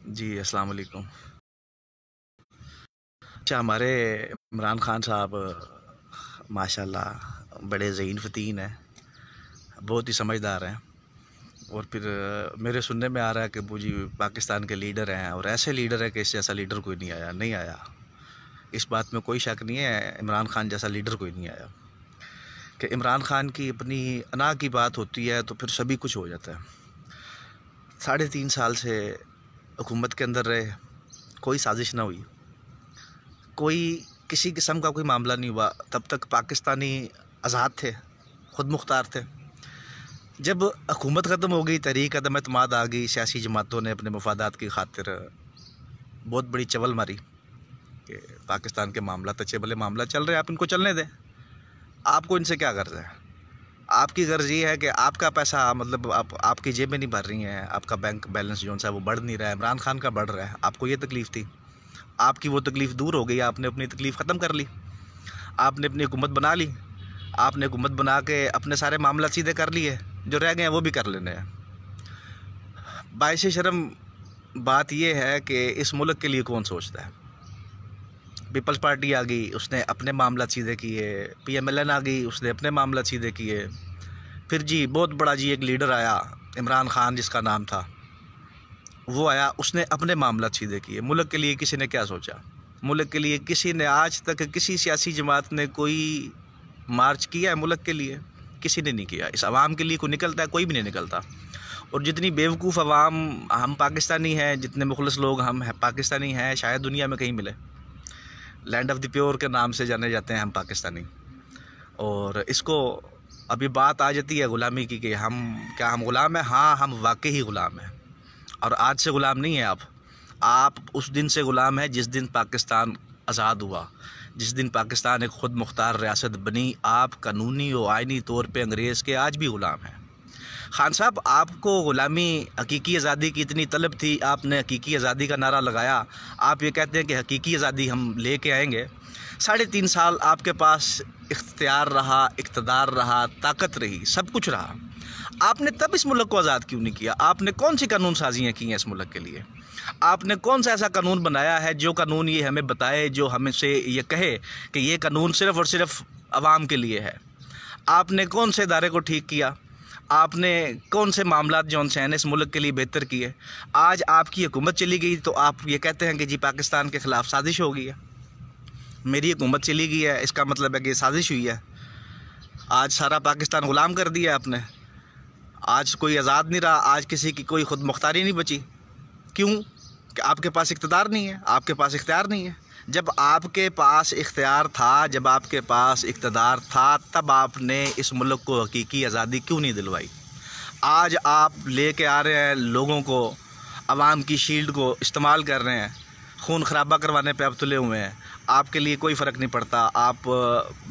جی السلام علیکم۔ اچھا، ہمارے عمران خان صاحب ماشاءاللہ بڑے ذہین فتین ہیں، بہت ہی سمجھدار ہیں، اور پھر میرے سننے میں آ رہا ہے کہ وہ جی پاکستان کے لیڈر ہیں، اور ایسے لیڈر ہے کہ اس جیسا لیڈر کوئی نہیں آیا۔ اس بات میں کوئی شک نہیں ہے، عمران خان جیسا لیڈر کوئی نہیں آیا۔ کہ عمران خان کی اپنی انا کی بات ہوتی ہے تو پھر سبھی کچھ ہو جاتا ہے۔ 3.5 سال سے حکومت کے اندر رہے، کوئی سازش نہ ہوئی، کوئی کسی قسم کا کوئی معاملہ نہیں ہوا، تب تک پاکستانی آزاد تھے، خود مختار تھے۔ جب حکومت ختم ہو گئی، تحریک عدم اعتماد آ گئی، سیاسی جماعتوں نے اپنے مفادات کی خاطر بہت بڑی چول ماری کہ پاکستان کے معاملات اچھے بھلے معاملات چل رہے ہیں، آپ ان کو چلنے دیں، آپ کو ان سے کیا غرض ہے؟ آپ کی غرض یہ ہے کہ آپ کا پیسہ مطلب آپ کی جیبیں نہیں بھر رہی ہیں، آپ کا بینک بیلنس جو ہے وہ بڑھ نہیں رہا ہے، عمران خان کا بڑھ رہا ہے، آپ کو یہ تکلیف تھی۔ آپ کی وہ تکلیف دور ہو گئی، آپ نے اپنی تکلیف ختم کر لی، آپ نے اپنی حکومت بنا لی، آپ نے حکومت بنا کے اپنے سارے معاملات سیدھے کر لیے، جو رہ گئے ہیں وہ بھی کر لینے ہیں۔ باعث شرم بات یہ ہے کہ اس ملک کے لیے کون سوچتا ہے؟ پیپلز پارٹی آ گئی، اس نے اپنے معاملات سیدھے کیے، پی ایم ایل این آ گئی، اس نے اپنے معاملات سیدھے کیے، پھر جی بہت بڑا جی ایک لیڈر آیا عمران خان جس کا نام تھا، وہ آیا، اس نے اپنے معاملات سیدھے کیے۔ ملک کے لیے کسی نے کیا سوچا؟ ملک کے لیے کسی نے آج تک کسی سیاسی جماعت نے کوئی مارچ کیا ہے ملک کے لیے؟ کسی نے نہیں کیا۔ اس عوام کے لیے کوئی نکلتا ہے؟ کوئی بھی نہیں نکلتا۔ اور جتنی بیوقوف عوام ہم پاکستانی ہیں، جتنے مخلص لوگ ہم پاکستانی ہیں، شاید دنیا میں کہیں ملے۔ لینڈ آف دی پیور کے نام سے جانے جاتے ہیں ہم پاکستانی۔ اور اس کو ابھی بات آ جاتی ہے غلامی کی کہ کیا ہم غلام ہیں؟ ہاں، ہم واقعی غلام ہیں، اور آج سے غلام نہیں ہیں آپ اس دن سے غلام ہیں جس دن پاکستان آزاد ہوا، جس دن پاکستان ایک خود مختار ریاست بنی۔ آپ قانونی و آئینی طور پہ انگریز کے آج بھی غلام ہیں۔ خان صاحب، آپ کو غلامی حقیقی آزادی کی اتنی طلب تھی، آپ نے حقیقی آزادی کا نعرہ لگایا، آپ یہ کہتے ہیں کہ حقیقی آزادی ہم لے کے آئیں گے۔ 3.5 سال آپ کے پاس اختیار رہا، اقتدار رہا، طاقت رہی، سب کچھ رہا، آپ نے تب اس ملک کو آزاد کیوں نہیں کیا؟ آپ نے کون سی قانون سازیاں کی ہیں اس ملک کے لیے؟ آپ نے کون سا ایسا قانون بنایا ہے جو قانون یہ ہمیں بتائے، جو ہمیں سے یہ کہے کہ یہ قانون صرف اور صرف عوام کے لیے ہے؟ آپ نے کون سے ادارے کو ٹھیک کیا؟ آپ نے کون سے معاملات جو ہیں اس ملک کے لیے بہتر کیے؟ آج آپ کی حکومت چلی گئی تو آپ یہ کہتے ہیں کہ جی پاکستان کے خلاف سازش ہو گئی ہے، میری حکومت چلی گئی ہے، اس کا مطلب ہے کہ سازش ہوئی ہے۔ آج سارا پاکستان غلام کر دیا آپ نے، آج کوئی آزاد نہیں رہا، آج کسی کی کوئی خود مختاری نہیں بچی۔ کیوں؟ کہ آپ کے پاس اقتدار نہیں ہے، آپ کے پاس اختیار نہیں ہے۔ جب آپ کے پاس اختیار تھا، جب آپ کے پاس اقتدار تھا، تب آپ نے اس ملک کو حقیقی آزادی کیوں نہیں دلوائی؟ آج آپ لے کے آ رہے ہیں لوگوں کو، عوام کی شیلڈ کو استعمال کر رہے ہیں، خون خرابہ کروانے پہ آپ تلے ہوئے ہیں۔ آپ کے لیے کوئی فرق نہیں پڑتا، آپ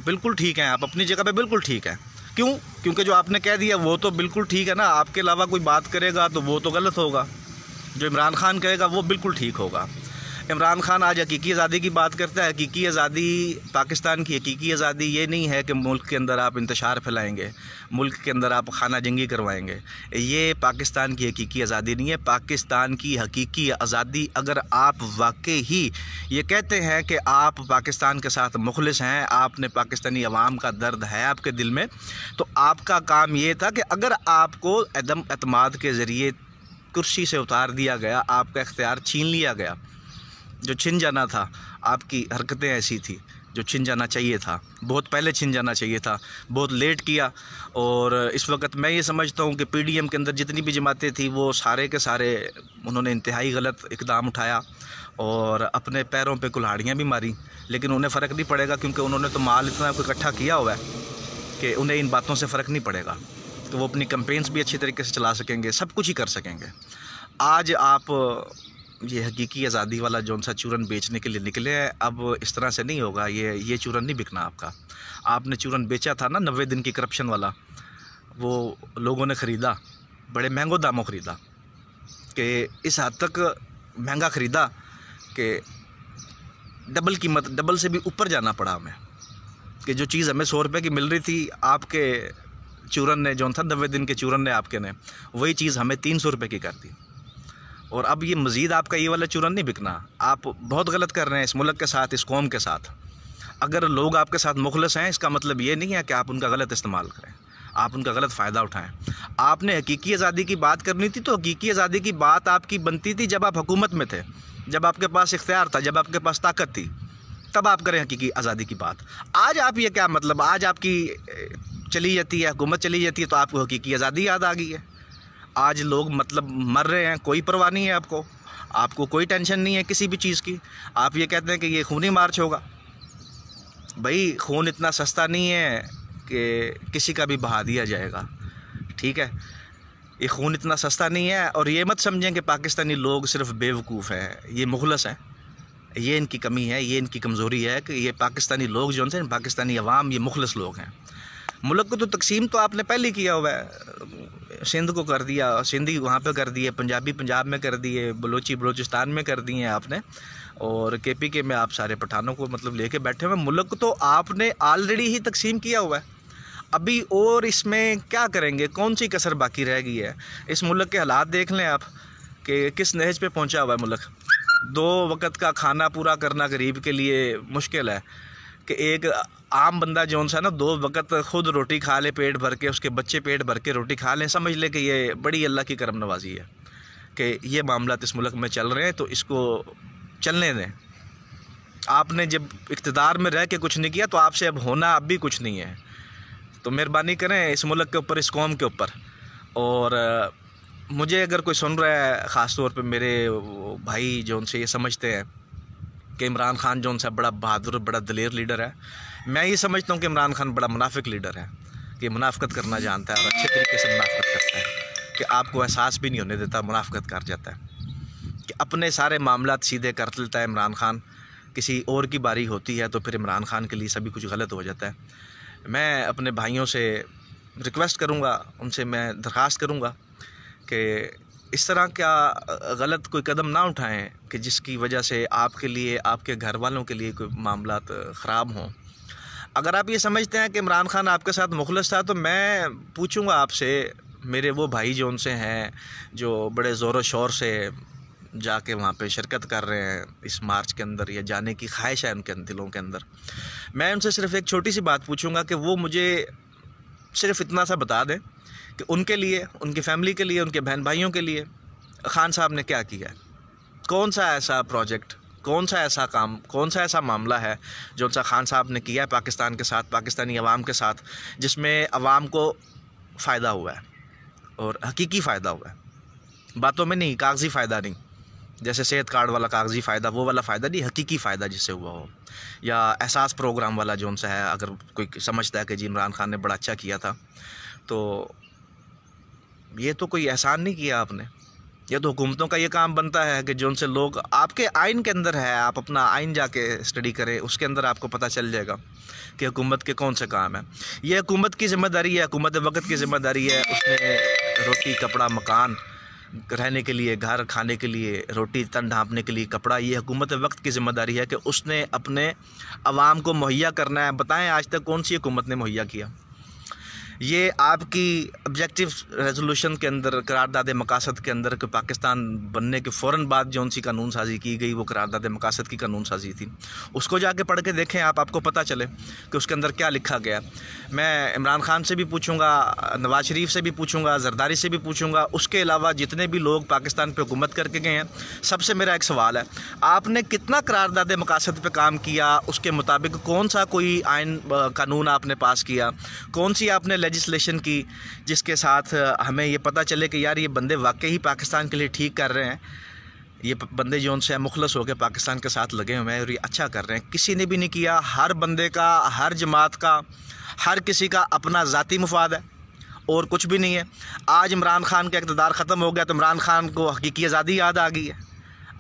بالکل ٹھیک ہیں، آپ اپنی جگہ پہ بالکل ٹھیک ہیں۔ کیوں؟ کیونکہ جو آپ نے کہہ دیا وہ تو بالکل ٹھیک ہے نا، آپ کے علاوہ کوئی بات کرے گا تو وہ تو غلط ہوگا، جو عمران خان کہے گا وہ بالکل ٹھیک ہوگا۔ عمران خان آج حقیقی آزادی کی بات کرتا ہے۔ حقیقی آزادی، پاکستان کی حقیقی آزادی یہ نہیں ہے کہ ملک کے اندر آپ انتشار پھیلائیں گے، ملک کے اندر آپ خانہ جنگی کروائیں گے، یہ پاکستان کی حقیقی آزادی نہیں ہے۔ پاکستان کی حقیقی آزادی، اگر آپ واقعی ہی یہ کہتے ہیں کہ آپ پاکستان کے ساتھ مخلص ہیں، آپ نے پاکستانی عوام کا درد ہے آپ کے دل میں، تو آپ کا کام یہ تھا کہ اگر آپ کو عدم اعتماد کے ذریعے کرسی سے اتار دیا گیا، آپ کا اختیار چھین لیا گیا، جو چھن جانا تھا، آپ کی حرکتیں ایسی تھی جو چھن جانا چاہیے تھا، بہت پہلے چھن جانا چاہیے تھا، بہت لیٹ کیا۔ اور اس وقت میں یہ سمجھتا ہوں کہ پی ڈی ایم کے اندر جتنی بھی جماعتیں تھیں وہ سارے کے سارے انہوں نے انتہائی غلط اقدام اٹھایا اور اپنے پیروں پہ کلہاڑیاں بھی ماری، لیکن انہیں فرق نہیں پڑے گا، کیونکہ انہوں نے تو مال اتنا اکٹھا کیا ہوا ہے کہ انہیں ان باتوں سے فرق نہیں پڑے گا، تو وہ اپنی کمپینز بھی اچھی طریقے سے چلا سکیں گے، سب کچھ ہی کر سکیں گے۔ آج آپ یہ حقیقی آزادی والا جون سا چورن بیچنے کے لیے نکلے ہیں، اب اس طرح سے نہیں ہوگا، یہ چورن نہیں بکنا آپ کا۔ آپ نے چورن بیچا تھا نا 90 دن کی کرپشن والا، وہ لوگوں نے خریدا، بڑے مہنگوں داموں خریدا، کہ اس حد تک مہنگا خریدا کہ ڈبل قیمت، ڈبل سے بھی اوپر جانا پڑا ہمیں، کہ جو چیز ہمیں 100 روپے کی مل رہی تھی، آپ کے چورن نے جو تھا 90 دن کے چورن نے آپ کے نے وہی چیز ہمیں 300 روپے کی کر دی۔ اور اب یہ مزید آپ کا یہ والا چورن نہیں بکنا. آپ بہت غلط کر رہے ہیں اس ملک کے ساتھ, اس قوم کے ساتھ. اگر لوگ آپ کے ساتھ مخلص ہیں اس کا مطلب یہ نہیں ہے کہ آپ ان کا غلط استعمال کریں, آپ ان کا غلط فائدہ اٹھائیں. آپ نے حقیقی آزادی کی بات کرنی تھی تو حقیقی آزادی کی بات آپ کی بنتی تھی جب آپ حکومت میں تھے, جب آپ کے پاس اختیار تھا, جب آپ کے پاس طاقت تھی, تب آپ کریں حقیقی آزادی کی بات. آج آپ یہ کیا مطلب, آج آپ کی چلی جاتی ہے حکومت چلی جاتی ہے تو آپ کو حقیقی آزادی یاد آ گئی ہے. آج لوگ مطلب مر رہے ہیں, کوئی پرواہ نہیں ہے آپ کو کوئی ٹینشن نہیں ہے کسی بھی چیز کی. آپ یہ کہتے ہیں کہ یہ خونی مارچ ہوگا. بھائی خون اتنا سستا نہیں ہے کہ کسی کا بھی بہا دیا جائے گا, ٹھیک ہے. یہ خون اتنا سستا نہیں ہے. اور یہ مت سمجھیں کہ پاکستانی لوگ صرف بیوقوف ہیں, یہ مخلص ہیں. یہ ان کی کمی ہے, یہ ان کی کمزوری ہے کہ یہ پاکستانی لوگ جو ہیں, پاکستانی عوام, یہ مخلص لوگ ہیں. ملک کو تو تقسیم تو آپ نے پہلے ہی کیا ہوا ہے. سندھ کو کر دیا, سندھی وہاں پہ کر دیے, پنجابی پنجاب میں کر دیے, بلوچی بلوچستان میں کر دیے آپ نے, اور کے پی کے میں آپ سارے پٹھانوں کو مطلب لے کے بیٹھے ہوئے. ملک تو آپ نے آلریڈی ہی تقسیم کیا ہوا ہے. ابھی اور اس میں کیا کریں گے, کون سی کسر باقی رہ گئی ہے. اس ملک کے حالات دیکھ لیں آپ کہ کس نہج پہ پہنچا ہوا ہے ملک. 2 وقت کا کھانا پورا کرنا غریب کے لیے مشکل ہے کہ ایک عام بندہ جو سا نا 2 وقت خود روٹی کھا لے پیٹ بھر کے, اس کے بچے پیٹ بھر کے روٹی کھا لیں, سمجھ لے کہ یہ بڑی اللہ کی کرم نوازی ہے کہ یہ معاملات اس ملک میں چل رہے ہیں تو اس کو چلنے دیں. آپ نے جب اقتدار میں رہ کے کچھ نہیں کیا تو آپ سے اب ہونا اب بھی کچھ نہیں ہے. تو مہربانی کریں اس ملک کے اوپر, اس قوم کے اوپر. اور مجھے اگر کوئی سن رہا ہے, خاص طور پہ میرے بھائی جو ان سے یہ سمجھتے ہیں کہ عمران خان جو ان سے بڑا بہادر, بڑا دلیر لیڈر ہے, میں یہ سمجھتا ہوں کہ عمران خان بڑا منافق لیڈر ہے, کہ منافقت کرنا جانتا ہے اور اچھے طریقے سے منافقت کرتا ہے, کہ آپ کو احساس بھی نہیں ہونے دیتا, منافقت کر جاتا ہے, کہ اپنے سارے معاملات سیدھے کر لیتا ہے عمران خان. کسی اور کی باری ہوتی ہے تو پھر عمران خان کے لیے سبھی کچھ غلط ہو جاتا ہے. میں اپنے بھائیوں سے ریکویسٹ کروں گا, ان سے میں درخواست کروں گا کہ اس طرح کا غلط کوئی قدم نہ اٹھائیں کہ جس کی وجہ سے آپ کے لیے, آپ کے گھر والوں کے لیے کوئی معاملات خراب ہوں. اگر آپ یہ سمجھتے ہیں کہ عمران خان آپ کے ساتھ مخلص تھا تو میں پوچھوں گا آپ سے, میرے وہ بھائی جو ان سے ہیں جو بڑے زور و شور سے جا کے وہاں پہ شرکت کر رہے ہیں اس مارچ کے اندر, یا جانے کی خواہش ہے ان کے دلوں کے اندر, میں ان سے صرف ایک چھوٹی سی بات پوچھوں گا کہ وہ مجھے صرف اتنا سا بتا دیں کہ ان کے لیے, ان کی فیملی کے لیے, ان کے بہن بھائیوں کے لیے خان صاحب نے کیا کیا ہے. کون سا ایسا پروجیکٹ, کون سا ایسا کام, کون سا ایسا معاملہ ہے جو ان سا خان صاحب نے کیا ہے پاکستان کے ساتھ, پاکستانی عوام کے ساتھ, جس میں عوام کو فائدہ ہوا ہے اور حقیقی فائدہ ہوا ہے. باتوں میں نہیں, کاغذی فائدہ نہیں, جیسے صحت کارڈ والا کاغذی فائدہ, وہ والا فائدہ نہیں, حقیقی فائدہ جس سے ہوا ہو. یا احساس پروگرام والا جو ان سے ہے, اگر کوئی سمجھتا ہے کہ جی عمران خان نے بڑا اچھا کیا تھا, تو یہ تو کوئی احسان نہیں کیا آپ نے. یہ تو حکومتوں کا یہ کام بنتا ہے کہ جو ان سے لوگ, آپ کے آئین کے اندر ہے, آپ اپنا آئین جا کے اسٹڈی کریں, اس کے اندر آپ کو پتہ چل جائے گا کہ حکومت کے کون سے کام ہیں. یہ حکومت کی ذمہ داری ہے, حکومت وقت کی ذمہ داری ہے. اس نے روٹی کپڑا مکان, رہنے کے لیے گھر, کھانے کے لیے روٹی, تن ڈھانپنے کے لیے کپڑا, یہ حکومت وقت کی ذمہ داری ہے کہ اس نے اپنے عوام کو مہیا کرنا ہے. بتائیں آج تک کون سی حکومت نے مہیا کیا؟ یہ آپ کی آبجیکٹیو ریزولوشن کے اندر, قرارداد مقاصد کے اندر, کہ پاکستان بننے کے فوراً بعد جو ان سی قانون سازی کی گئی وہ قرارداد مقاصد کی قانون سازی تھی. اس کو جا کے پڑھ کے دیکھیں آپ کو پتہ چلے کہ اس کے اندر کیا لکھا گیا. میں عمران خان سے بھی پوچھوں گا, نواز شریف سے بھی پوچھوں گا, زرداری سے بھی پوچھوں گا, اس کے علاوہ جتنے بھی لوگ پاکستان پہ حکومت کر کے گئے ہیں, سب سے میرا ایک سوال ہے, آپ نے کتنا قرارداد مقاصد پہ کام کیا, اس کے مطابق کون سا کوئی آئین قانون آپ نے پاس کیا, کون سی آپ نے لیجسلیشن کی جس کے ساتھ ہمیں یہ پتہ چلے کہ یار یہ بندے واقعی پاکستان کے لیے ٹھیک کر رہے ہیں, یہ بندے جو ان سے مخلص ہو کے پاکستان کے ساتھ لگے ہوئے ہیں اور یہ اچھا کر رہے ہیں. کسی نے بھی نہیں کیا. ہر بندے کا, ہر جماعت کا, ہر کسی کا اپنا ذاتی مفاد ہے اور کچھ بھی نہیں ہے. آج عمران خان کا اقتدار ختم ہو گیا تو عمران خان کو حقیقی آزادی یاد آ گئی ہے.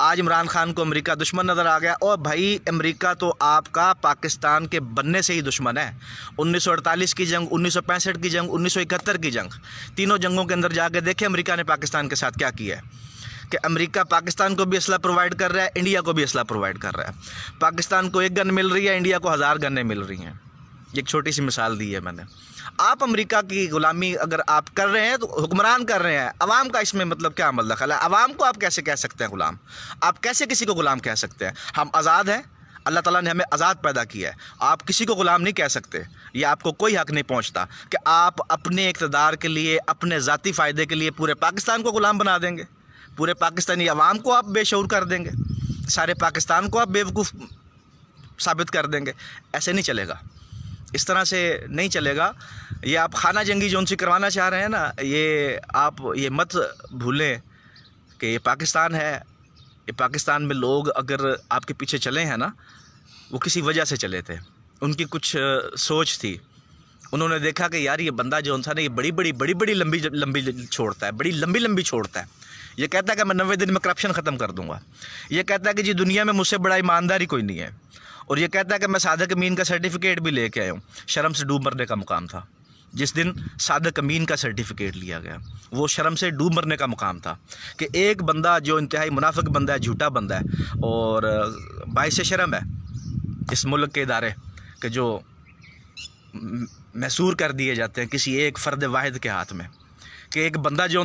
آج عمران خان کو امریکہ دشمن نظر آ گیا. اور بھائی امریکہ تو آپ کا پاکستان کے بننے سے ہی دشمن ہے. 1948 کی جنگ, 1965 کی جنگ, 1971 کی جنگ, تینوں جنگوں کے اندر جا کے دیکھیں امریکہ نے پاکستان کے ساتھ کیا کیا ہے. کہ امریکہ پاکستان کو بھی اسلحہ پرووائڈ کر رہا ہے, انڈیا کو بھی اسلحہ پرووائڈ کر رہا ہے. پاکستان کو 1 گن مل رہی ہے, انڈیا کو 1000 گنیں مل رہی ہیں. ایک چھوٹی سی مثال دی ہے میں نے. آپ امریکہ کی غلامی اگر آپ کر رہے ہیں تو حکمران کر رہے ہیں, عوام کا اس میں مطلب کیا عمل دخل ہے؟ عوام کو آپ کیسے کہہ سکتے ہیں غلام؟ آپ کیسے کسی کو غلام کہہ سکتے ہیں؟ ہم آزاد ہیں, اللہ تعالیٰ نے ہمیں آزاد پیدا کیا ہے. آپ کسی کو غلام نہیں کہہ سکتے. یہ آپ کو کوئی حق نہیں پہنچتا کہ آپ اپنے اقتدار کے لیے, اپنے ذاتی فائدے کے لیے پورے پاکستان کو غلام بنا دیں گے, پورے پاکستانی عوام کو آپ بے شعور کر دیں گے, سارے پاکستان کو آپ بیوقوف ثابت کر دیں گے. ایسے نہیں چلے گا, اس طرح سے نہیں چلے گا. یہ آپ خانہ جنگی جو ان سے کروانا چاہ رہے ہیں نا, یہ آپ یہ مت بھولیں کہ یہ پاکستان ہے. یہ پاکستان میں لوگ اگر آپ کے پیچھے چلے ہیں نا, وہ کسی وجہ سے چلے تھے. ان کی کچھ سوچ تھی. انہوں نے دیکھا کہ یار یہ بندہ جو تھا نا, یہ بڑی لمبی چھوڑتا ہے, بڑی لمبی چھوڑتا ہے. یہ کہتا ہے کہ میں 90 دن میں کرپشن ختم کر دوں گا. یہ کہتا ہے کہ جی دنیا میں مجھ سے بڑا ایمانداری کوئی نہیں ہے. اور یہ کہتا ہے کہ میں صادق امین کا سرٹیفکیٹ بھی لے کے آیا ہوں. شرم سے ڈوب مرنے کا مقام تھا جس دن صادق امین کا سرٹیفکیٹ لیا گیا. وہ شرم سے ڈوب مرنے کا مقام تھا کہ ایک بندہ جو انتہائی منافق بندہ ہے, جھوٹا بندہ ہے, اور باعث شرم ہے اس ملک کے ادارے کہ جو محصور کر دیے جاتے ہیں کسی ایک فرد واحد کے ہاتھ میں, کہ ایک بندہ جو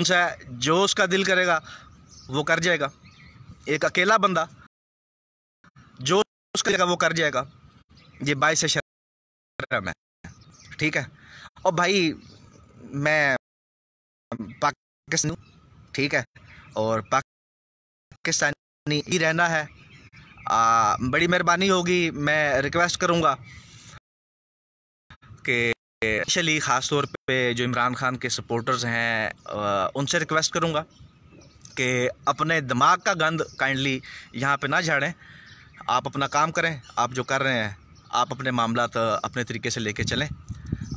جو اس کا دل کرے گا وہ کر جائے گا. ایک اکیلا بندہ جو اس کا وہ کر جائے گا. یہ باعث شرم ہے. ٹھیک ہے. اور بھائی میں پاکستانی ہوں, ٹھیک ہے, اور پاکستانی ہی رہنا ہے. بڑی مہربانی ہوگی, میں ریکویسٹ کروں گا کہ اسپیشلی خاص طور پہ جو عمران خان کے سپورٹرز ہیں ان سے ریکویسٹ کروں گا کہ اپنے دماغ کا گند کائنڈلی یہاں پہ نہ جھاڑیں. آپ اپنا کام کریں. آپ جو کر رہے ہیں آپ اپنے معاملات اپنے طریقے سے لے کے چلیں.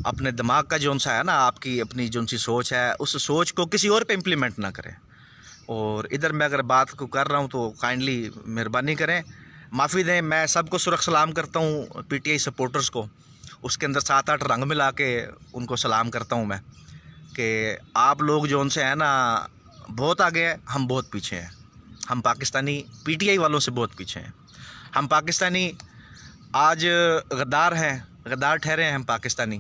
اپنے دماغ کا جو سا ہے نا, آپ کی اپنی جو سی سوچ ہے, اس سوچ کو کسی اور پہ امپلیمنٹ نہ کریں. اور ادھر میں اگر بات کو کر رہا ہوں تو کائنڈلی مہربانی کریں, معافی دیں. میں سب کو سرخ سلام کرتا ہوں, پی ٹی آئی سپورٹرز کو. اس کے اندر 7-8 رنگ ملا کے ان کو سلام کرتا ہوں میں, کہ آپ لوگ جو ان سے ہیں نا بہت آگے ہیں, ہم بہت پیچھے ہیں. ہم پاکستانی پی ٹی آئی والوں سے بہت پیچھے ہیں. ہم پاکستانی آج غدار ہیں, غدار ٹھہرے ہیں ہم پاکستانی,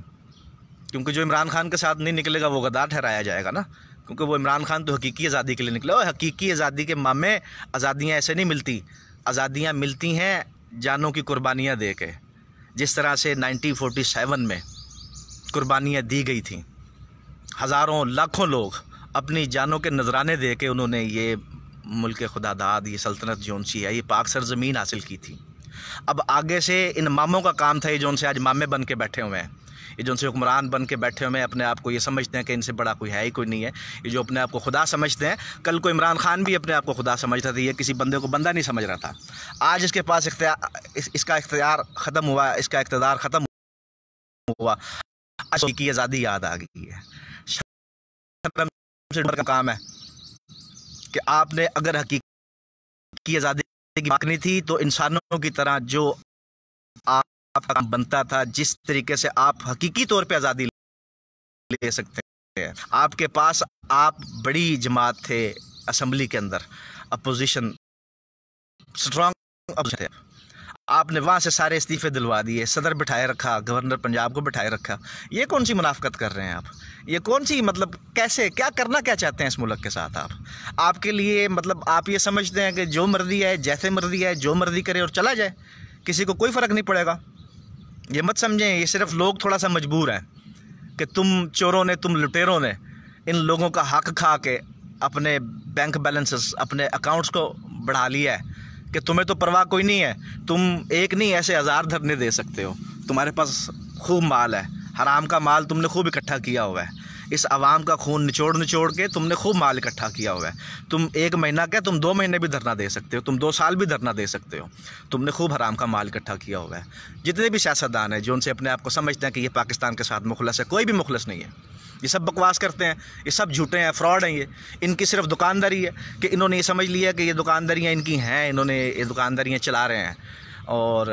کیونکہ جو عمران خان کے ساتھ نہیں نکلے گا وہ غدار ٹھہرایا جائے گا نا. کیونکہ وہ عمران خان تو حقیقی آزادی کے لیے نکلا. اور حقیقی آزادی کے معنی آزادیاں ایسے نہیں ملتی. آزادیاں ملتی ہیں جانوں کی قربانیاں دے کے, جس طرح سے 1947 میں قربانیاں دی گئی تھیں. ہزاروں لاکھوں لوگ اپنی جانوں کے نذرانے دے کے انہوں نے یہ ملک خدا داد, یہ سلطنت جون سی ہے, یہ پاک سرزمین حاصل کی تھی. اب آگے سے ان ماموں کا کام تھا, یہ جو ان سے آج مامے بن کے بیٹھے ہوئے ہیں, یہ جو ان سے حکمران بن کے بیٹھے ہوئے ہیں, اپنے آپ کو یہ سمجھتے ہیں کہ ان سے بڑا کوئی ہے ہی کوئی نہیں ہے. یہ جو اپنے آپ کو خدا سمجھتے ہیں, کل کو عمران خان بھی اپنے آپ کو خدا سمجھتا تھا, یہ کسی بندے کو بندہ نہیں سمجھ رہا تھا. آج اس کے پاس اس کا اختیار ختم ہوا, اس کا اقتدار ختم ہوا, آج کی آزادی یاد آ گئی ہے. کا کام ہے کہ آپ نے اگر حقیقی آزادی کی مانگنی تھی تو انسانوں کی طرح جو آپ کا کام بنتا تھا, جس طریقے سے آپ حقیقی طور پہ آزادی لے سکتے ہیں. آپ کے پاس آپ بڑی جماعت تھے اسمبلی کے اندر, اپوزیشن اسٹرانگ اپوزیشن تھے. آپ نے وہاں سے سارے استعفے دلوا دیے, صدر بٹھائے رکھا, گورنر پنجاب کو بٹھائے رکھا. یہ کون سی منافقت کر رہے ہیں آپ؟ یہ کون سی مطلب کیسے کیا کرنا کیا چاہتے ہیں اس ملک کے ساتھ آپ کے لیے؟ مطلب آپ یہ سمجھتے ہیں کہ جو مرضی ہے, جیسے مرضی ہے, جو مرضی کرے اور چلا جائے, کسی کو کوئی فرق نہیں پڑے گا. یہ مت سمجھیں, یہ صرف لوگ تھوڑا سا مجبور ہیں کہ تم چوروں نے, تم لٹیروں نے ان لوگوں کا حق کھا کے اپنے بینک بیلنسز, اپنے اکاؤنٹس کو بڑھا لیا ہے کہ تمہیں تو پرواہ کوئی نہیں ہے. تم ایک نہیں ایسے 1000 دھرنے دے سکتے ہو. تمہارے پاس خوب مال ہے, حرام کا مال تم نے خوب اکٹھا کیا ہوا ہے. اس عوام کا خون نچوڑ کے تم نے خوب مال اکٹھا کیا ہوا ہے. تم 1 مہینہ کیا, تم 2 مہینے بھی دھرنا دے سکتے ہو, تم 2 سال بھی دھرنا دے سکتے ہو. تم نے خوب حرام کا مال اکٹھا کیا ہوا ہے. جتنے بھی سیاستدان ہیں جو ان سے اپنے آپ کو سمجھتے ہیں کہ یہ پاکستان کے ساتھ مخلص ہے, کوئی بھی مخلص نہیں ہے. یہ سب بکواس کرتے ہیں, یہ سب جھوٹے ہیں, فراڈ ہیں. یہ ان کی صرف دکانداری ہے کہ انہوں نے یہ سمجھ لیا کہ یہ دکانداریاں ان کی ہیں, انہوں نے یہ دکانداریاں چلا رہے ہیں. اور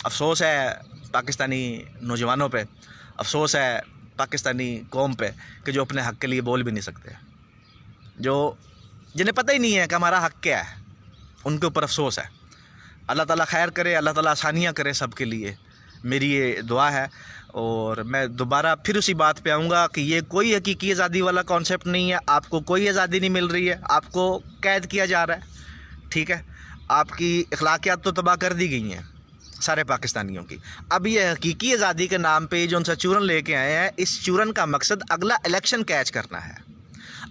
افسوس ہے پاکستانی نوجوانوں پہ, افسوس ہے پاکستانی قوم پہ کہ جو اپنے حق کے لیے بول بھی نہیں سکتے, جو جنہیں پتہ ہی نہیں ہے کہ ہمارا حق کیا ہے. ان کے اوپر افسوس ہے. اللہ تعالیٰ خیر کرے, اللہ تعالیٰ آسانیاں کرے سب کے لیے. میری یہ دعا ہے، اور میں دوبارہ پھر اسی بات پہ آؤں گا کہ یہ کوئی حقیقی آزادی والا کانسیپٹ نہیں ہے. آپ کو کوئی آزادی نہیں مل رہی ہے، آپ کو قید کیا جا رہا ہے. ٹھیک ہے، آپ کی اخلاقیات تو تباہ کر دی گئی ہیں سارے پاکستانیوں کی. اب یہ حقیقی آزادی کے نام پہ جو ان سے چورن لے کے آئے ہیں، اس چورن کا مقصد اگلا الیکشن کیچ کرنا ہے.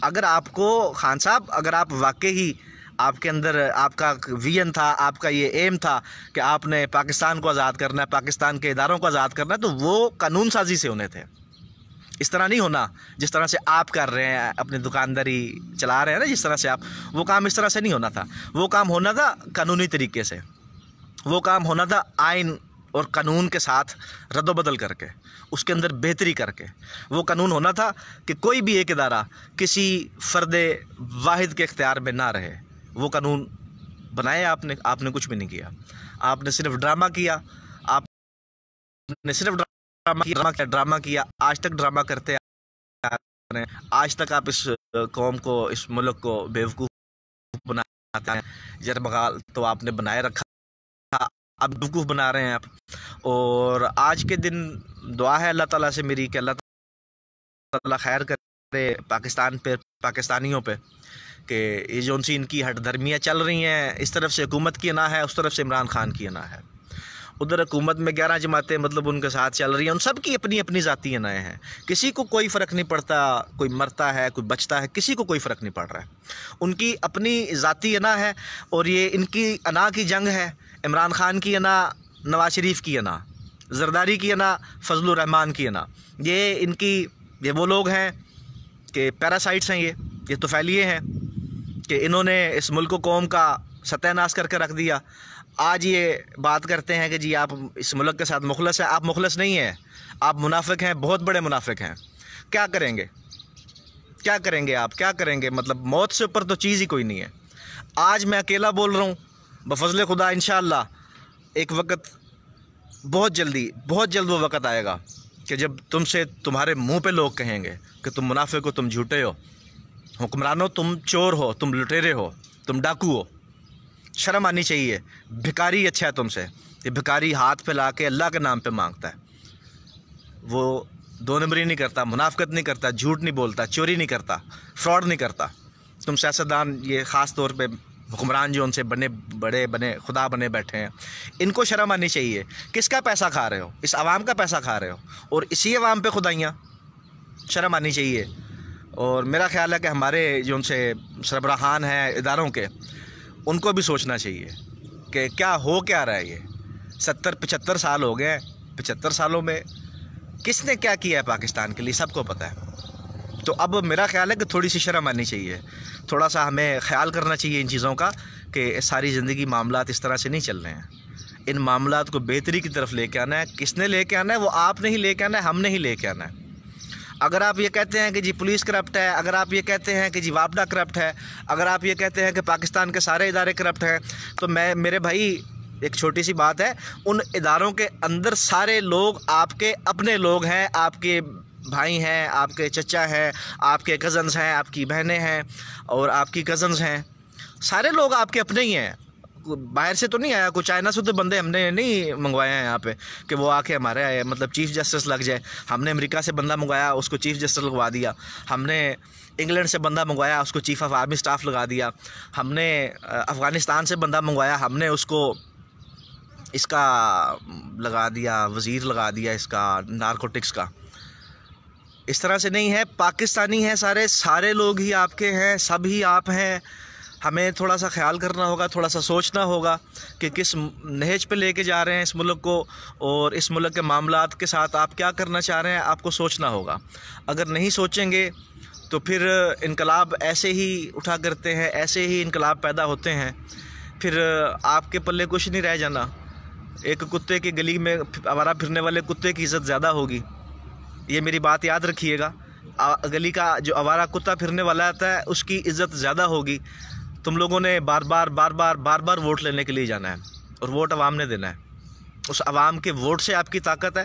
اگر آپ کو خان صاحب، اگر آپ واقعی آپ کے اندر آپ کا ویژن تھا، آپ کا یہ ایم تھا کہ آپ نے پاکستان کو آزاد کرنا ہے، پاکستان کے اداروں کو آزاد کرنا ہے، تو وہ قانون سازی سے ہونے تھے. اس طرح نہیں ہونا جس طرح سے آپ کر رہے ہیں، اپنی دکانداری چلا رہے ہیں نا جس طرح سے آپ، وہ کام اس طرح سے نہیں ہونا تھا. وہ کام ہونا تھا قانونی طریقے سے، وہ کام ہونا تھا آئین اور قانون کے ساتھ رد و بدل کر کے، اس کے اندر بہتری کر کے. وہ قانون ہونا تھا کہ کوئی بھی ایک ادارہ کسی فرد واحد کے اختیار میں نہ رہے. وہ قانون بنائے آپ نے کچھ بھی نہیں کیا. آپ نے صرف ڈرامہ کیا، آپ نے صرف ڈرامہ کیا. آج تک ڈرامہ کرتے ہیں، آج تک آپ اس قوم کو، اس ملک کو بیوقوف بناتے ہیں. جربغال تو آپ نے بنائے رکھا، اب بیوقوف بنا رہے ہیں آپ. اور آج کے دن دعا ہے اللہ تعالیٰ سے میری کہ اللہ تعالیٰ خیر کرے پاکستان پہ، پاکستانیوں پہ، کہ یہ جو ان کی ہٹ دھرمیاں چل رہی ہیں، اس طرف سے حکومت کی انا ہے، اس طرف سے عمران خان کی انا ہے. ادھر حکومت میں 11 جماعتیں مطلب ان کے ساتھ چل رہی ہیں، ان سب کی اپنی اپنی ذاتی انائیں ہیں. کسی کو کوئی فرق نہیں پڑتا، کوئی مرتا ہے کوئی بچتا ہے، کسی کو کوئی فرق نہیں پڑ رہا ہے. ان کی اپنی ذاتی انا ہے، اور یہ ان کی انا کی جنگ ہے. عمران خان کی انا، نواز شریف کی انا، زرداری کی انا، فضل الرحمان کی انا. یہ وہ لوگ ہیں کہ پیراسائٹس ہیں، یہ طفیلیے ہیں کہ انہوں نے اس ملک و قوم کا ستیہ ناش کر کے رکھ دیا. آج یہ بات کرتے ہیں کہ جی آپ اس ملک کے ساتھ مخلص ہیں. آپ مخلص نہیں ہیں، آپ منافق ہیں، بہت بڑے منافق ہیں. کیا کریں گے؟ کیا کریں گے آپ؟ کیا کریں گے؟ مطلب موت سے اوپر تو چیز ہی کوئی نہیں ہے. آج میں اکیلا بول رہا ہوں، بفضل خدا انشاءاللہ ایک وقت بہت جلد وہ وقت آئے گا کہ جب تمہارے منہ پہ لوگ کہیں گے کہ تم منافق ہو، تم جھوٹے ہو، حکمرانوں تم چور ہو، تم لٹیرے ہو، تم ڈاکو ہو. شرم آنی چاہیے. بھکاری اچھا ہے تم سے. یہ بھکاری ہاتھ پھیلا کے اللہ کے نام پہ مانگتا ہے، وہ دو نمبری نہیں کرتا، منافقت نہیں کرتا، جھوٹ نہیں بولتا، چوری نہیں کرتا، فراڈ نہیں کرتا. تم سیاستدان، یہ خاص طور پہ حکمران جو ان سے بنے خدا بنے بیٹھے ہیں، ان کو شرم آنی چاہیے. کس کا پیسہ کھا رہے ہو؟ اس عوام کا پیسہ کھا رہے ہو، اور اسی عوام پہ خدائیاں. شرم آنی چاہیے. اور میرا خیال ہے کہ ہمارے جو ان سے سربراہان ہیں اداروں کے، ان کو بھی سوچنا چاہیے کہ کیا ہو کیا رہا ہے. یہ 75 سال ہو گئے. 75 سالوں میں کس نے کیا کیا ہے پاکستان کے لیے سب کو پتہ ہے. تو اب میرا خیال ہے کہ تھوڑی سی شرم آنی چاہیے، تھوڑا سا ہمیں خیال کرنا چاہیے ان چیزوں کا کہ ساری زندگی معاملات اس طرح سے نہیں چل رہے ہیں. ان معاملات کو بہتری کی طرف لے کے آنا ہے. کس نے لے کے آنا ہے؟ وہ آپ نے ہی لے کے آنا ہے، ہم نے ہی لے کے آنا ہے. اگر آپ یہ کہتے ہیں کہ جی پولیس کرپٹ ہے، اگر آپ یہ کہتے ہیں کہ جی واپڈا کرپٹ ہے، اگر آپ یہ کہتے ہیں کہ پاکستان کے سارے ادارے کرپٹ ہیں، تو میرے بھائی ایک چھوٹی سی بات ہے، ان اداروں کے اندر سارے لوگ آپ کے اپنے لوگ ہیں، آپ کے بھائی ہیں، آپ کے چچا ہیں، آپ کے کزنز ہیں، آپ کی بہنیں ہیں، اور آپ کی کزنز ہیں. سارے لوگ آپ کے اپنے ہی ہیں. باہر سے تو نہیں آیا، کوئی چائنا سے تو بندے ہم نے نہیں منگوایا ہیں یہاں پہ کہ وہ آ کے ہمارے آئے مطلب چیف جسٹس لگ جائے. ہم نے امریکہ سے بندہ منگوایا، اس کو چیف جسٹس لگوا دیا. ہم نے انگلینڈ سے بندہ منگوایا، اس کو چیف آف آرمی سٹاف لگا دیا. ہم نے افغانستان سے بندہ منگوایا، ہم نے اس کو اس کا لگا دیا، وزیر لگا دیا اس کا نارکوٹکس کا. اس طرح سے نہیں ہے. پاکستانی ہیں سارے لوگ ہی آپ کے ہیں، سب ہی آپ ہیں. ہمیں تھوڑا سا خیال کرنا ہوگا، تھوڑا سا سوچنا ہوگا کہ کس نہج پہ لے کے جا رہے ہیں اس ملک کو، اور اس ملک کے معاملات کے ساتھ آپ کیا کرنا چاہ رہے ہیں. آپ کو سوچنا ہوگا. اگر نہیں سوچیں گے تو پھر انقلاب ایسے ہی اٹھا کرتے ہیں، ایسے ہی انقلاب پیدا ہوتے ہیں. پھر آپ کے پلے کچھ نہیں رہ جانا. ایک کتے کی گلی میں آوارہ پھرنے والے کتے کی عزت زیادہ ہوگی. یہ میری بات یاد رکھیے گا. گلی کا جو آوارہ کتا پھرنے والا آتا ہے اس کی عزت زیادہ ہوگی. تم لوگوں نے بار بار ووٹ لینے کے لیے جانا ہے، اور ووٹ عوام نے دینا ہے. اس عوام کے ووٹ سے آپ کی طاقت ہے.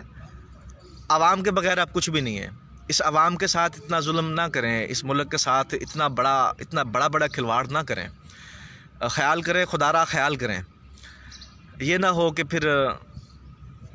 عوام کے بغیر آپ کچھ بھی نہیں ہے. اس عوام کے ساتھ اتنا ظلم نہ کریں، اس ملک کے ساتھ اتنا بڑا کھلواڑ نہ کریں. خیال کریں، خدا را خیال کریں. یہ نہ ہو کہ پھر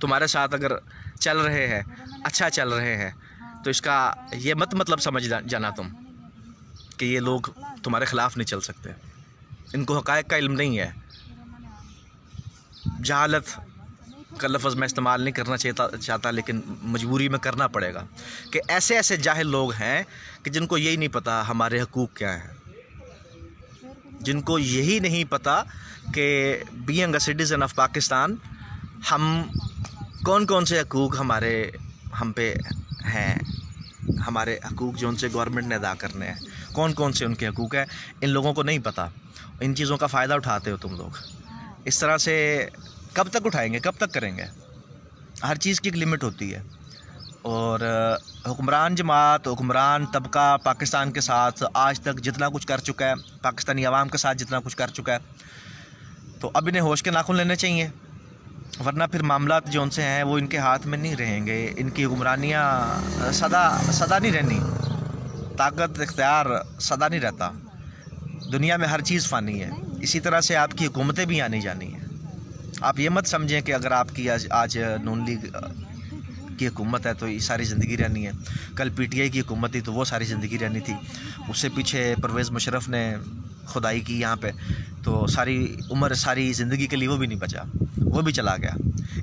تمہارے ساتھ اگر چل رہے ہیں، اچھا چل رہے ہیں، تو اس کا یہ مطلب سمجھ جانا تم کہ یہ لوگ تمہارے خلاف نہیں چل سکتے. ان کو حقائق کا علم نہیں ہے. جہالت کا لفظ میں استعمال نہیں کرنا چاہتا لیکن مجبوری میں کرنا پڑے گا کہ ایسے ایسے جاہل لوگ ہیں کہ جن کو یہی نہیں پتہ ہمارے حقوق کیا ہیں، جن کو یہی نہیں پتہ کہ being a citizen of Pakistan ہم کون کون سے حقوق ہم پہ ہیں، ہمارے حقوق جو ان سے گورنمنٹ نے ادا کرنے ہیں، کون کون سے ان کے حقوق ہیں. ان لوگوں کو نہیں پتہ. ان چیزوں کا فائدہ اٹھاتے ہو تم لوگ. اس طرح سے کب تک اٹھائیں گے، کب تک کریں گے؟ ہر چیز کی ایک لمٹ ہوتی ہے. اور حکمران جماعت، حکمران طبقہ پاکستان کے ساتھ آج تک جتنا کچھ کر چکا ہے، پاکستانی عوام کے ساتھ جتنا کچھ کر چکا ہے، تو اب انہیں ہوش کے ناخن لینے چاہیے، ورنہ پھر معاملات جو ان سے ہیں وہ ان کے ہاتھ میں نہیں رہیں گے. ان کی حکمرانیاں سدا نہیں رہنی. طاقت اختیار سدا نہیں رہتا. دنیا میں ہر چیز فانی ہے. اسی طرح سے آپ کی حکومتیں بھی آنی جانی ہیں. آپ یہ مت سمجھیں کہ اگر آپ کی آج نون لیگ کی حکومت ہے تو یہ ساری زندگی رہنی ہے. کل پی ٹی آئی کی حکومت تھی تو وہ ساری زندگی رہنی تھی. اس سے پیچھے پرویز مشرف نے خدائی کی یہاں پہ، تو ساری عمر ساری زندگی کے لیے وہ بھی نہیں بچا، وہ بھی چلا گیا.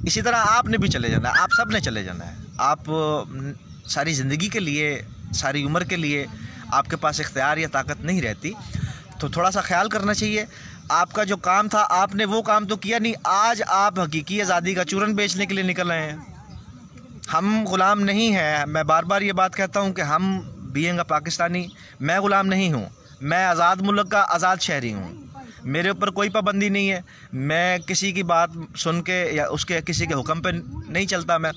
اسی طرح آپ نے بھی چلے جانا ہے. آپ سب نے چلے جانا ہے. آپ ساری زندگی کے لیے، ساری عمر کے لیے آپ کے پاس اختیار یا طاقت نہیں رہتی. تو تھوڑا سا خیال کرنا چاہیے. آپ کا جو کام تھا آپ نے وہ کام تو کیا نہیں. آج آپ حقیقی آزادی کا چورن بیچنے کے لیے نکل رہے ہیں. ہم غلام نہیں ہیں. میں بار بار یہ بات کہتا ہوں کہ ہم بینگ اے پاکستانی، میں غلام نہیں ہوں. میں آزاد ملک کا آزاد شہری ہوں. میرے اوپر کوئی پابندی نہیں ہے. میں کسی کی بات سن کے یا کسی کے حکم پہ نہیں چلتا. میں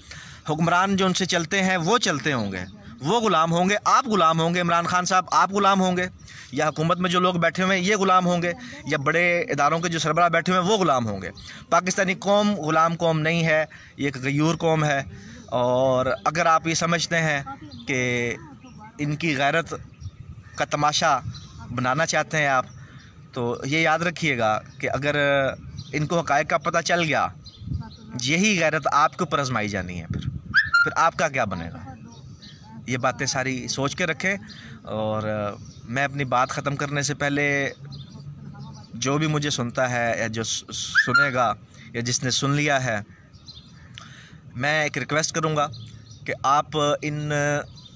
حکمران جو ان سے چلتے ہیں وہ چلتے ہوں گے، وہ غلام ہوں گے. آپ غلام ہوں گے. عمران خان صاحب آپ غلام ہوں گے، یا حکومت میں جو لوگ بیٹھے ہوئے ہیں یہ غلام ہوں گے، یا بڑے اداروں کے جو سربراہ بیٹھے ہوئے ہیں وہ غلام ہوں گے. پاکستانی قوم غلام قوم نہیں ہے، یہ ایک غیور قوم ہے. اور اگر آپ یہ سمجھتے ہیں کہ ان کی غیرت کا تماشا بنانا چاہتے ہیں آپ، تو یہ یاد رکھیے گا کہ اگر ان کو حقائق کا پتہ چل گیا، یہی غیرت آپ کے اوپر آزمائی جانی ہے. پھر آپ کا کیا بنے گا؟ یہ باتیں ساری سوچ کے رکھیں. اور میں اپنی بات ختم کرنے سے پہلے جو بھی مجھے سنتا ہے یا جو سنے گا یا جس نے سن لیا ہے، میں ایک ریکویسٹ کروں گا کہ آپ ان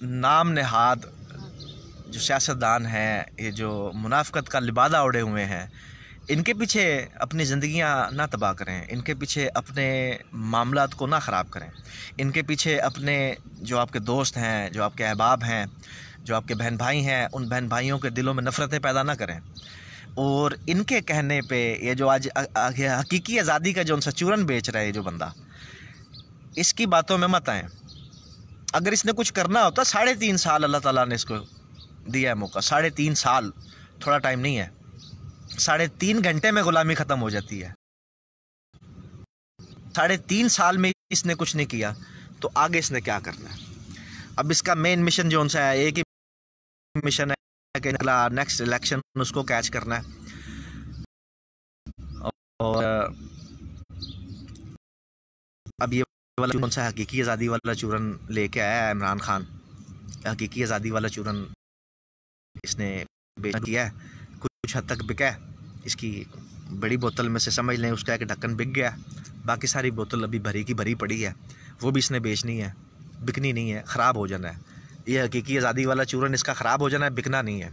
نام نہاد جو سیاستدان ہیں، یہ جو منافقت کا لبادہ اوڑھے ہوئے ہیں، ان کے پیچھے اپنی زندگیاں نہ تباہ کریں. ان کے پیچھے اپنے معاملات کو نہ خراب کریں. ان کے پیچھے اپنے جو آپ کے دوست ہیں، جو آپ کے احباب ہیں، جو آپ کے بہن بھائی ہیں، ان بہن بھائیوں کے دلوں میں نفرتیں پیدا نہ کریں. اور ان کے کہنے پہ یہ جو آج حقیقی آزادی کا جو ان سے چورن بیچ رہا ہے جو بندہ، اس کی باتوں میں مت آئیں. اگر اس نے کچھ کرنا ہوتا 3.5 سال اللہ تعالیٰ نے اس کو دیا ہے موقع. 3.5 سال تھوڑا ٹائم نہیں ہے. 3.5 گھنٹے میں غلامی ختم ہو جاتی ہے. 3.5 سال میں اس نے کچھ نہیں کیا تو آگے اس نے کیا کرنا ہے؟ اب اس کا مین مشن جو ان سے ہے، ایک ہی مشن ہے کہ نیکسٹ الیکشن اس کو کیچ کرنا ہے. اور اب یہ والا کون سا حقیقی آزادی والا چورن لے کے آیا ہے عمران خان. حقیقی آزادی والا چورن اس نے بیچ کیا ہے. کچھ حد تک بکا ہے. اس کی بڑی بوتل میں سے سمجھ لیں اس کا ایک ڈھکن بک گیا. باقی ساری بوتل ابھی بھری کی بھری پڑی ہے. وہ بھی اس نے بیچنی ہے. بکنی نہیں ہے، خراب ہو جانا ہے. یہ حقیقی آزادی والا چورن اس کا خراب ہو جانا ہے، بکنا نہیں ہے.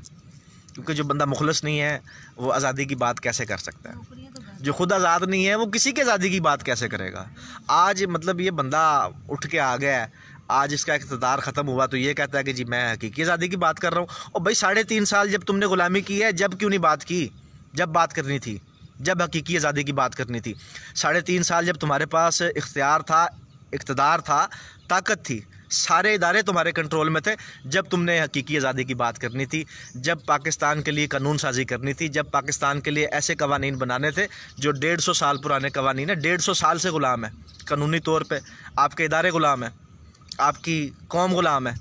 کیونکہ جو بندہ مخلص نہیں ہے وہ آزادی کی بات کیسے کر سکتا ہے؟ جو خود آزاد نہیں ہے وہ کسی کی آزادی کی بات کیسے کرے گا؟ آج مطلب یہ بندہ اٹھ کے آ گیا ہے، آج اس کا اقتدار ختم ہوا تو یہ کہتا ہے کہ جی میں حقیقی آزادی کی بات کر رہا ہوں. اور بھائی 3.5 سال جب تم نے غلامی کی ہے، جب کیوں نہیں بات کی؟ جب بات کرنی تھی، جب حقیقی آزادی کی بات کرنی تھی. 3.5 سال جب تمہارے پاس اختیار تھا، اقتدار تھا، طاقت تھی، سارے ادارے تمہارے کنٹرول میں تھے، جب تم نے حقیقی آزادی کی بات کرنی تھی، جب پاکستان کے لیے قانون سازی کرنی تھی، جب پاکستان کے لیے ایسے قوانین بنانے تھے جو 150 سال پرانے قوانین ہیں. 150 سال سے غلام ہے قانونی طور پہ. آپ کے ادارے غلام ہیں، آپ کی قوم غلام ہے،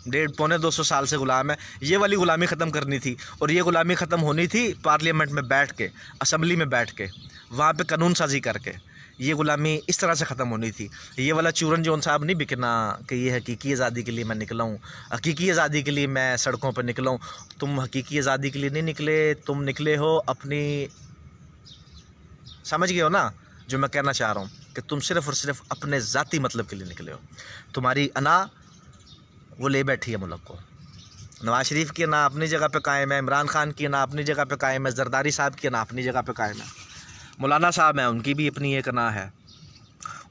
150-200 سال سے غلام ہے. یہ والی غلامی ختم کرنی تھی. اور یہ غلامی ختم ہونی تھی پارلیمنٹ میں بیٹھ کے، اسمبلی میں بیٹھ کے، وہاں پہ قانون سازی کر کے. یہ غلامی اس طرح سے ختم ہونی تھی. یہ والا چورن جون صاحب نہیں بکنا کہ یہ حقیقی آزادی کے لیے میں نکلا ہوں, حقیقی آزادی کے لیے میں سڑکوں پہ نکلا ہوں. تم حقیقی آزادی کے لیے نہیں نکلے, تم نکلے ہو اپنی, سمجھ گئے ہو نا جو میں کہنا چاہ رہا ہوں, کہ تم صرف اور صرف اپنے ذاتی مطلب کے لیے نکلے ہو. تمہاری انا وہ لے بیٹھی ہے ملک کو. نواز شریف کی انا اپنی جگہ پہ قائم ہے, عمران خان کی انا اپنی جگہ پہ قائم ہے, زرداری صاحب کی انا اپنی جگہ پہ قائم ہے, مولانا صاحب ہیں ان کی بھی اپنی ایک انا ہے.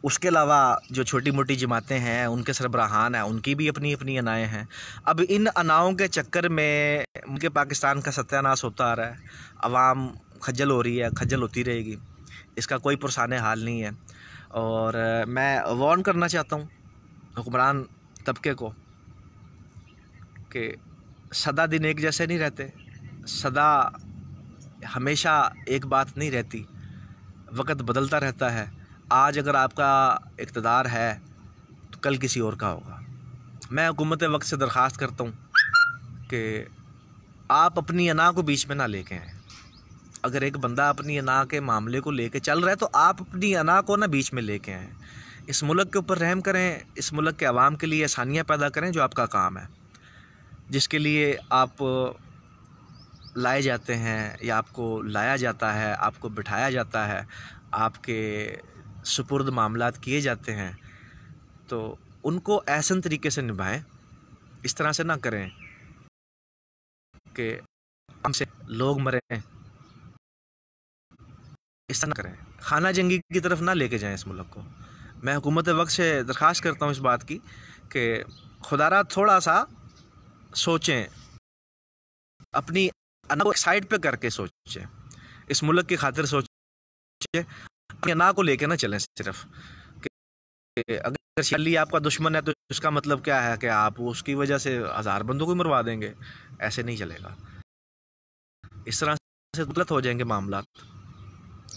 اس کے علاوہ جو چھوٹی موٹی جماعتیں ہیں ان کے سربراہان ہیں ان کی بھی اپنی اپنی انائیں ہیں. اب ان اناؤں کے چکر میں ملک پاکستان کا ستیہ ناش ہوتا آ رہا ہے. عوام خجل ہو رہی ہے, خجل ہوتی رہے گی, اس کا کوئی پرسان حال نہیں ہے. اور میں وارن کرنا چاہتا ہوں حکمران طبقے کو کہ سدا دن ایک جیسے نہیں رہتے, سدا ہمیشہ ایک بات نہیں رہتی, وقت بدلتا رہتا ہے. آج اگر آپ کا اقتدار ہے تو کل کسی اور کا ہوگا. میں حکومت وقت سے درخواست کرتا ہوں کہ آپ اپنی انا کو بیچ میں نہ لے کے آئیں. اگر ایک بندہ اپنی انا کے معاملے کو لے کے چل رہا ہے تو آپ اپنی انا کو نہ بیچ میں لے کے آئیں. اس ملک کے اوپر رحم کریں, اس ملک کے عوام کے لیے آسانیاں پیدا کریں جو آپ کا کام ہے, جس کے لیے آپ لائے جاتے ہیں یا آپ کو لایا جاتا ہے, آپ کو بٹھایا جاتا ہے, آپ کے سپرد معاملات کیے جاتے ہیں, تو ان کو احسن طریقے سے نبھائیں. اس طرح سے نہ کریں کہ ہم سے لوگ مریں, اس طرح نہ کریں, خانہ جنگی کی طرف نہ لے کے جائیں اس ملک کو. میں حکومت وقت سے درخواست کرتا ہوں اس بات کی کہ خدا را تھوڑا سا سوچیں, اپنی انا کو ایک سائڈ پہ کر کے سوچیں, اس ملک کی خاطر سوچیں, اپنی انا کو لے کے نہ چلیں صرف. کہ اگر شلی آپ کا دشمن ہے تو اس کا مطلب کیا ہے کہ آپ اس کی وجہ سے ہزار بندوں کو مروا دیں گے؟ ایسے نہیں چلے گا, اس طرح سے غلط ہو جائیں گے معاملات.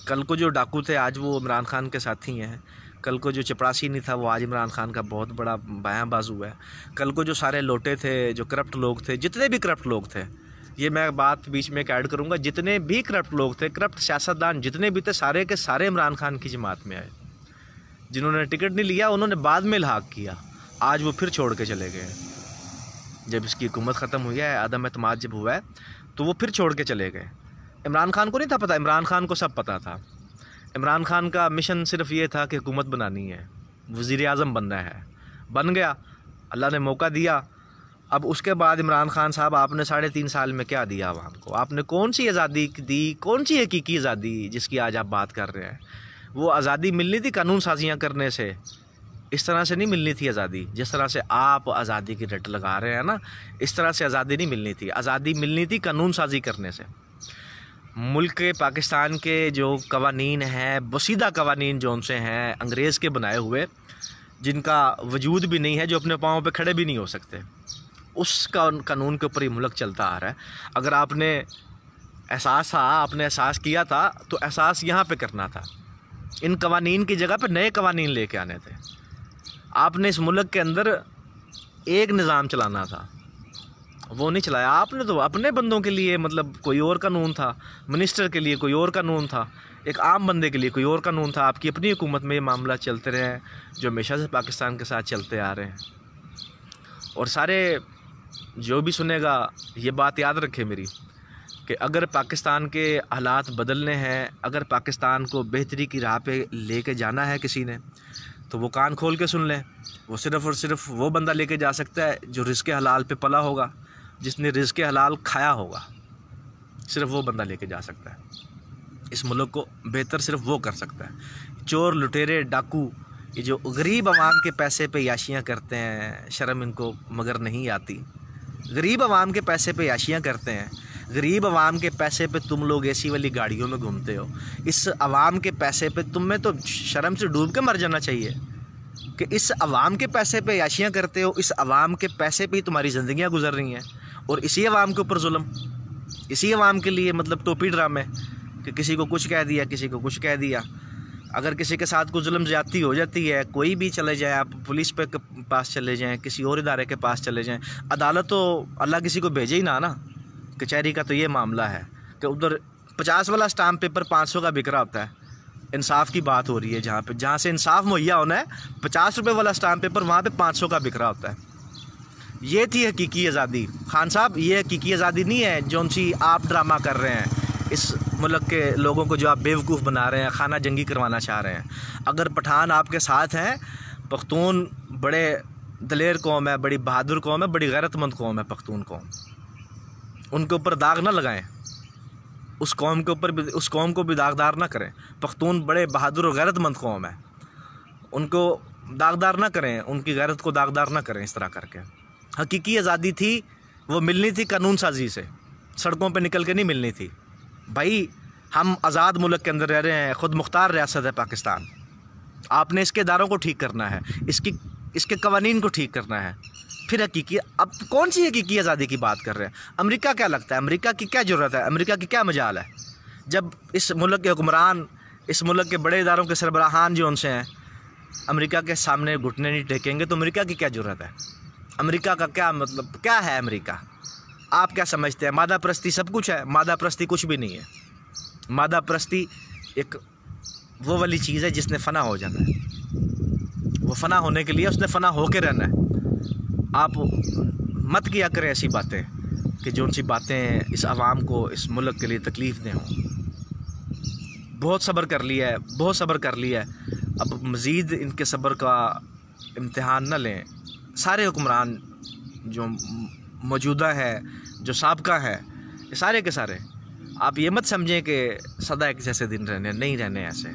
کل کو جو ڈاکو تھے آج وہ عمران خان کے ساتھی ہیں, کل کو جو چپڑاسی نہیں تھا وہ آج عمران خان کا بہت بڑا بایاں بازو ہے, کل کو جو سارے لوٹے تھے, جو کرپٹ لوگ تھے, جتنے بھی کرپٹ لوگ تھے, یہ میں بات بیچ میں ایڈ کروں گا, جتنے بھی کرپٹ لوگ تھے, کرپٹ سیاستدان جتنے بھی تھے, سارے کے سارے عمران خان کی جماعت میں آئے. جنہوں نے ٹکٹ نہیں لیا انہوں نے بعد میں الحاق کیا, آج وہ پھر چھوڑ کے چلے گئے. جب اس کی حکومت ختم ہوئی ہے, عدم اعتماد جب ہوا ہے تو وہ پھر چھوڑ کے چلے گئے. عمران خان کو نہیں تھا پتہ, عمران خان کو سب پتہ تھا. عمران خان کا مشن صرف یہ تھا کہ حکومت بنانی ہے, وزیر اعظم بننا ہے, بن گیا, اللہ نے موقع دیا. اب اس کے بعد عمران خان صاحب آپ نے 3.5 سال میں کیا دیا عوام کو؟ آپ نے کون سی آزادی دی, کون سی حقیقی آزادی جس کی آج آپ بات کر رہے ہیں؟ وہ آزادی ملنی تھی قانون سازیاں کرنے سے, اس طرح سے نہیں ملنی تھی آزادی. جس طرح سے آپ آزادی کی رٹ لگا رہے ہیں نا, اس طرح سے آزادی نہیں ملنی تھی. آزادی ملنی تھی قانون سازی کرنے سے. ملک پاکستان کے جو قوانین ہیں, بسیدہ قوانین جو ان سے ہیں انگریز کے بنائے ہوئے, جن کا وجود بھی نہیں ہے, جو اپنے پاؤں پہ کھڑے بھی نہیں ہو سکتے, اس کا قانون کے اوپر یہ ملک چلتا آ رہا ہے. اگر آپ نے احساس تھا, آپ نے احساس کیا تھا, تو احساس یہاں پہ کرنا تھا. ان قوانین کی جگہ پہ نئے قوانین لے کے آنے تھے. آپ نے اس ملک کے اندر ایک نظام چلانا تھا, وہ نہیں چلایا آپ نے. تو اپنے بندوں کے لیے مطلب کوئی اور قانون تھا, منسٹر کے لیے کوئی اور قانون تھا, ایک عام بندے کے لیے کوئی اور قانون تھا. آپ کی اپنی حکومت میں یہ معاملات چلتے رہے ہیں جو ہمیشہ سے پاکستان کے ساتھ چلتے آ رہے ہیں. اور سارے جو بھی سنے گا یہ بات یاد رکھے میری, کہ اگر پاکستان کے حالات بدلنے ہیں, اگر پاکستان کو بہتری کی راہ پہ لے کے جانا ہے کسی نے, تو وہ کان کھول کے سن لیں. وہ صرف اور صرف وہ بندہ لے کے جا سکتا ہے جو رزق حلال پہ پلا ہوگا, جس نے رزق حلال کھایا ہوگا, صرف وہ بندہ لے کے جا سکتا ہے. اس ملک کو بہتر صرف وہ کر سکتا ہے. چور, لٹیرے, ڈاکو, یہ جو غریب عوام کے پیسے پہ عیاشیاں کرتے ہیں, شرم ان کو مگر نہیں آتی. غریب عوام کے پیسے پہ عیاشیاں کرتے ہیں, غریب عوام کے پیسے پہ تم لوگ اے سی والی گاڑیوں میں گھومتے ہو. اس عوام کے پیسے پہ تم میں تو شرم سے ڈوب کے مر جانا چاہیے کہ اس عوام کے پیسے پہ عیاشیاں کرتے ہو. اس عوام کے پیسے پہ ہی تمہاری زندگیاں گزر رہی ہیں, اور اسی عوام کے اوپر ظلم, اسی عوام کے لیے مطلب ٹوپی ڈرامے, کہ کسی کو کچھ کہہ دیا, کسی کو کچھ کہہ دیا. اگر کسی کے ساتھ کوئی ظلم زیادتی ہو جاتی ہے, کوئی بھی چلے جائیں, آپ پولیس پہ پاس چلے جائیں, کسی اور ادارے کے پاس چلے جائیں, عدالت تو اللہ کسی کو بھیجے ہی نا. کچہری کا تو یہ معاملہ ہے کہ ادھر 50 والا اسٹامپ پیپر 500 کا بک رہا ہوتا ہے, انصاف کی بات ہو رہی ہے جہاں سے انصاف مہیا ہونا ہے 50 روپے والا اسٹامپ پیپر وہاں پہ 500 کا بک رہا ہوتا ہے. یہ تھی حقیقی آزادی. خان صاحب یہ حقیقی آزادی نہیں ہے جون سی آپ ڈرامہ کر رہے ہیں اس ملک کے لوگوں کو جو آپ بیوقوف بنا رہے ہیں, خانہ جنگی کروانا چاہ رہے ہیں. اگر پٹھان آپ کے ساتھ ہیں, پختون بڑے دلیر قوم ہے, بڑی بہادر قوم ہے, بڑی غیرت مند قوم ہے پختون قوم. ان کے اوپر داغ نہ لگائیں, اس قوم کو بھی داغدار نہ کریں. پختون بڑے بہادر اور غیرت مند قوم ہے, ان کو داغدار نہ کریں, ان کی غیرت کو داغدار نہ کریں اس طرح کر کے. حقیقی آزادی تھی وہ ملنی تھی قانون سازی سے, سڑکوں پہ نکل کے نہیں ملنی تھی. بھائی ہم آزاد ملک کے اندر رہ رہے ہیں, خود مختار ریاست ہے پاکستان. آپ نے اس کے اداروں کو ٹھیک کرنا ہے, اس کے قوانین کو ٹھیک کرنا ہے. پھر حقیقی اب کون سی حقیقی آزادی کی بات کر رہے ہیں؟ امریکہ کیا لگتا ہے؟ امریکہ کی کیا ضرورت ہے؟ امریکہ کی کیا مجال ہے؟ جب اس ملک کے حکمران, اس ملک کے بڑے اداروں کے سربراہان جو ان سے ہیں, امریکہ کے سامنے گھٹنے نہیں ٹیکیں گے تو امریکہ کی کیا ضرورت ہے؟ امریکہ کا کیا مطلب کیا ہے؟ امریکہ آپ کیا سمجھتے ہیں؟ مادہ پرستی سب کچھ ہے؟ مادہ پرستی کچھ بھی نہیں ہے. مادہ پرستی ایک وہ والی چیز ہے جس نے فنا ہو جانا ہے. وہ فنا ہونے کے لیے اس نے فنا ہو کے رہنا ہے. آپ مت کیا کریں ایسی باتیں کہ جو ان سی باتیں اس عوام کو, اس ملک کے لیے تکلیف دہ ہوں. بہت صبر کر لیا ہے, بہت صبر کر لیا ہے. اب مزید ان کے صبر کا امتحان نہ لیں. سارے حکمران جو موجودہ ہے, جو سابقہ ہے, یہ سارے کے سارے, آپ یہ مت سمجھیں کہ سدا ایک جیسے دن نہیں رہنے ایسے.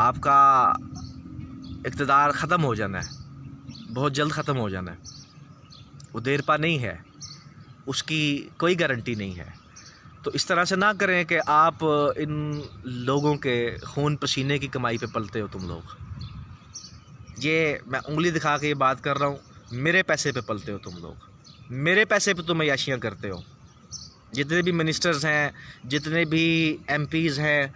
آپ کا اقتدار ختم ہو جانا ہے, بہت جلد ختم ہو جانا ہے. وہ دیر پا نہیں ہے, اس کی کوئی گارنٹی نہیں ہے. تو اس طرح سے نہ کریں کہ آپ ان لوگوں کے خون پسینے کی کمائی پہ پلتے ہو تم لوگ. یہ میں انگلی دکھا کے یہ بات کر رہا ہوں, میرے پیسے پہ پلتے ہو تم لوگ, میرے پیسے پہ تم عیاشیاں کرتے ہو. جتنے بھی منسٹرز ہیں, جتنے بھی ایم پیز ہیں,